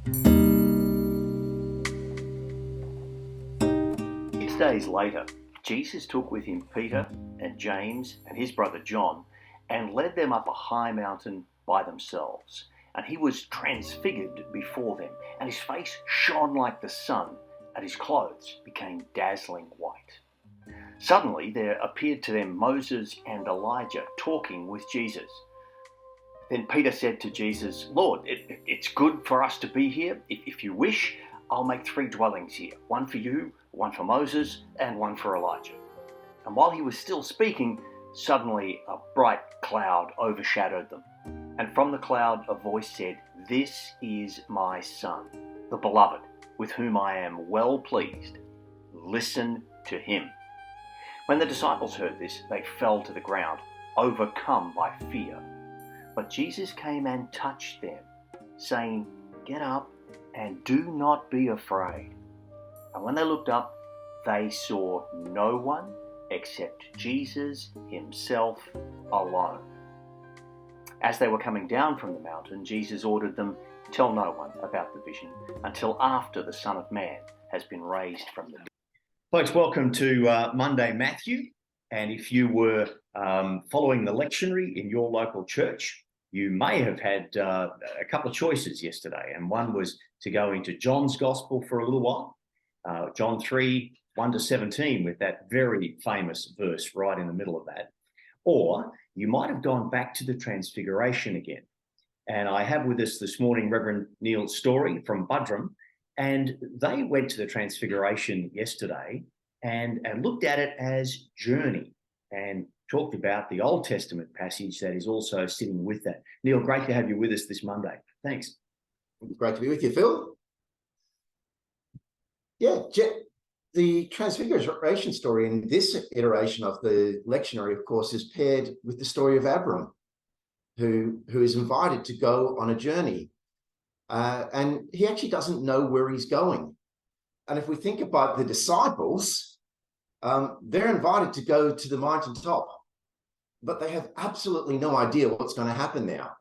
6 days later, Jesus took with him Peter and James and his brother John and led them up a high mountain by themselves. And he was transfigured before them, and his face shone like the sun, and his clothes became dazzling white. Suddenly there appeared to them Moses and Elijah talking with Jesus. Then Peter said to Jesus, "Lord, it's good for us to be here. If you wish, I'll make 3 dwellings here, one for you, one for Moses, and one for Elijah." And while he was still speaking, suddenly a bright cloud overshadowed them. And from the cloud a voice said, "This is my Son, the beloved, with whom I am well pleased. Listen to him." When the disciples heard this, they fell to the ground, overcome by fear. But Jesus came and touched them, saying, "Get up and do not be afraid." And when they looked up, they saw no one except Jesus himself alone. As they were coming down from the mountain, Jesus ordered them, "Tell no one about the vision until after the Son of Man has been raised from the dead." Folks, welcome to Monday Matthew. And if you were following the lectionary in your local church, you may have had a couple of choices yesterday. And one was to go into John's Gospel for a little while, John 3, 1 to 17, with that very famous verse right in the middle of that. Or you might have gone back to the Transfiguration again. And I have with us this morning Reverend Neil Storey from Buderim, and they went to the Transfiguration yesterday and looked at it as journey and talked about the Old Testament passage that is also sitting with that. Neil, great to have you with us this Monday. Thanks. Great to be with you, Phil. Yeah, the Transfiguration story in this iteration of the lectionary, of course, is paired with the story of Abram, who is invited to go on a journey. And he actually doesn't know where he's going. And if we think about the disciples, they're invited to go to the mountaintop, but they have absolutely no idea what's going to happen now.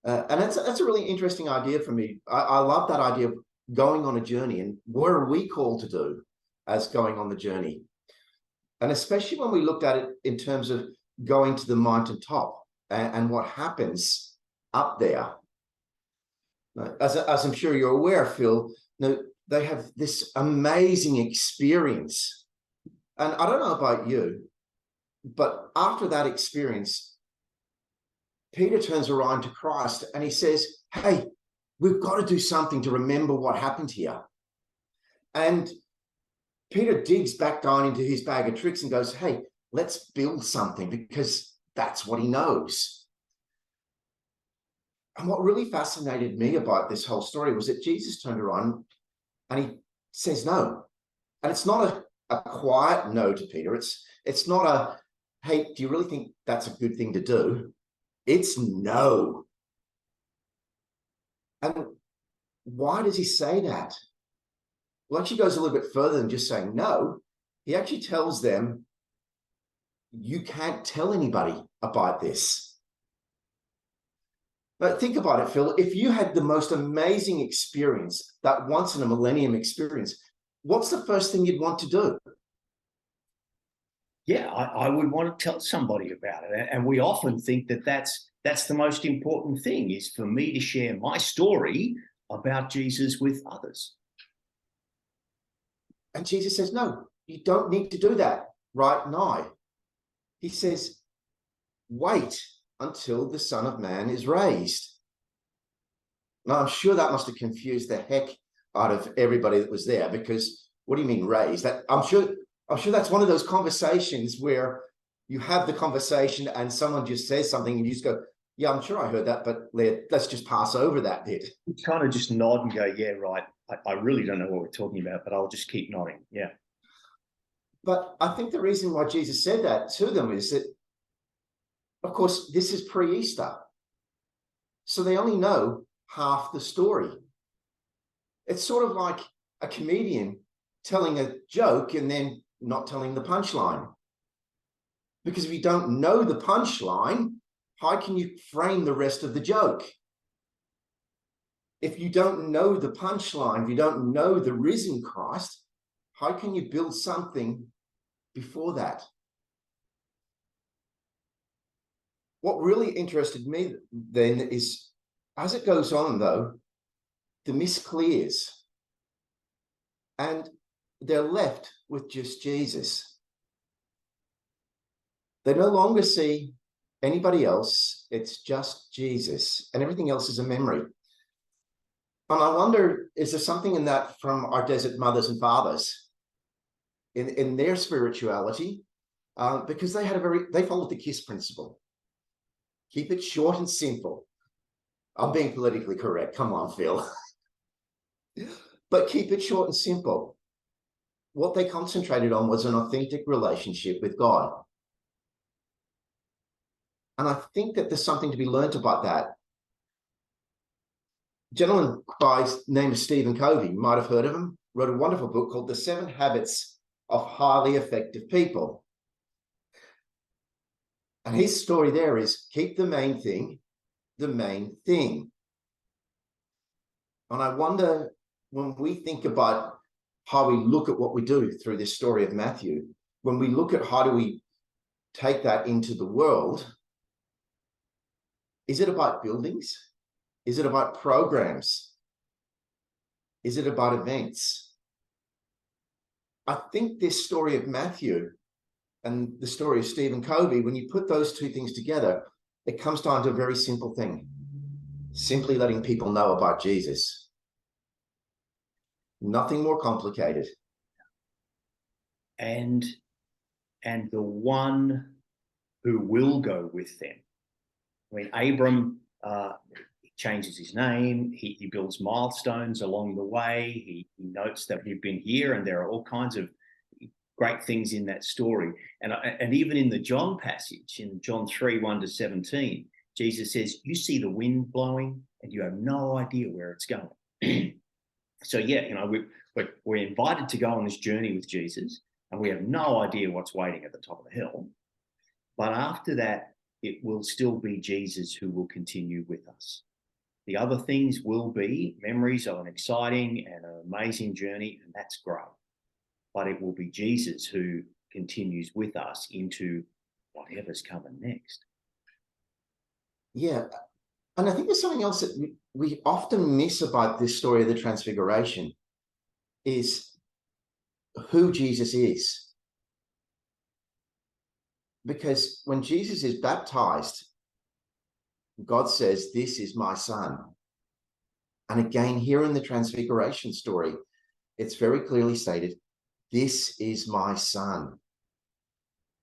And that's a really interesting idea for me. I love that idea of going on a journey, and what are we called to do as going on the journey? And especially when we looked at it in terms of going to the mountaintop and what happens up there. As I'm sure you're aware, Phil, they have this amazing experience. And I don't know about you, but after that experience, Peter turns around to Christ and he says, "Hey, we've got to do something to remember what happened here." And Peter digs back down into his bag of tricks and goes, "Hey, let's build something," because that's what he knows. And what really fascinated me about this whole story was that Jesus turned around and he says no. And it's not a quiet no to Peter. It's not a, "Hey, do you really think that's a good thing to do?" It's no. And why does he say that? Well, actually goes a little bit further than just saying no. He actually tells them, you can't tell anybody about this. But think about it, Phil. If you had the most amazing experience, that once in a millennium experience, what's the first thing you'd want to do? Yeah, I would want to tell somebody about it. And we often think that that's the most important thing, is for me to share my story about Jesus with others. And Jesus says, no, you don't need to do that right now. He says, wait until the Son of Man is raised. Now, I'm sure that must have confused the heck out of everybody that was there, because what do you mean raised? I'm sure that's one of those conversations where you have the conversation and someone just says something and you just go, "Yeah, I'm sure I heard that, but let's just pass over that bit." You kind of just nod and go, "Yeah, right. I really don't know what we're talking about, but I'll just keep nodding." Yeah. But I think the reason why Jesus said that to them is that, of course, this is pre-Easter. So they only know half the story. It's sort of like a comedian telling a joke and then not telling the punchline. Because if you don't know the punchline, how can you frame the rest of the joke? If you don't know the punchline, if you don't know the risen Christ, how can you build something before that? What really interested me then is, as it goes on, though, the mist clears and they're left with just Jesus. They no longer see anybody else. It's just Jesus, and everything else is a memory. And I wonder, is there something in that from our desert mothers and fathers in their spirituality? Because they followed the KISS principle. Keep it short and simple. I'm being politically correct. Come on, Phil. But keep it short and simple. What they concentrated on was an authentic relationship with God. And I think that there's something to be learned about that. A gentleman by the name of Stephen Covey, you might have heard of him, wrote a wonderful book called The 7 Habits of Highly Effective People. And his story there is keep the main thing the main thing. And I wonder, when we think about how we look at what we do through this story of Matthew, when we look at how do we take that into the world, is it about buildings? Is it about programs? Is it about events? I think this story of Matthew and the story of Stephen Covey, when you put those two things together, it comes down to a very simple thing: simply letting people know about Jesus. Nothing more complicated. And the one who will go with them. I mean, Abram changes his name. He builds milestones along the way. He notes that we've been here, and there are all kinds of great things in that story. And even in the John passage, in John 3:1-17, Jesus says, you see the wind blowing and you have no idea where it's going. So yeah, we're invited to go on this journey with Jesus, and we have no idea what's waiting at the top of the hill. But after that, it will still be Jesus who will continue with us. The other things will be memories of an exciting and an amazing journey, and that's great. But it will be Jesus who continues with us into whatever's coming next. Yeah. And I think there's something else that we often miss about this story of the Transfiguration, is who Jesus is. Because when Jesus is baptized, God says, this is my son. And again, here in the Transfiguration story, it's very clearly stated, this is my son.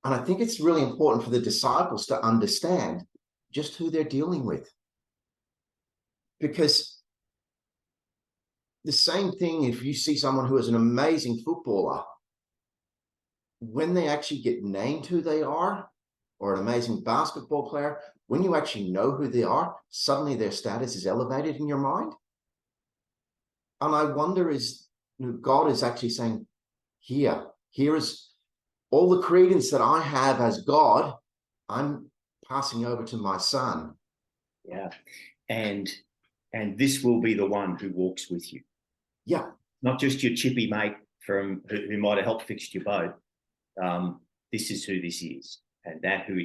And I think it's really important for the disciples to understand just who they're dealing with. Because the same thing, if you see someone who is an amazing footballer, when they actually get named who they are, or an amazing basketball player, when you actually know who they are, suddenly their status is elevated in your mind. And I wonder, is God is actually saying, here is all the credence that I have as God, I'm passing over to my son. Yeah. And this will be the one who walks with you. Yeah. Not just your chippy mate who might have helped fix your boat. This is who this is, and that who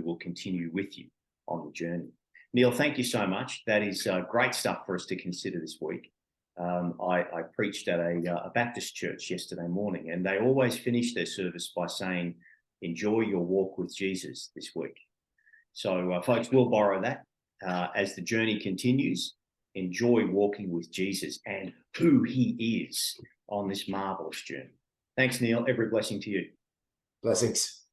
will continue with you on the journey. Neil, thank you so much. That is great stuff for us to consider this week. I preached at a Baptist church yesterday morning, and they always finish their service by saying, enjoy your walk with Jesus this week. So folks, we'll borrow that as the journey continues. Enjoy walking with Jesus and who he is on this marvelous journey. Thanks, Neil. Every blessing to you. Blessings.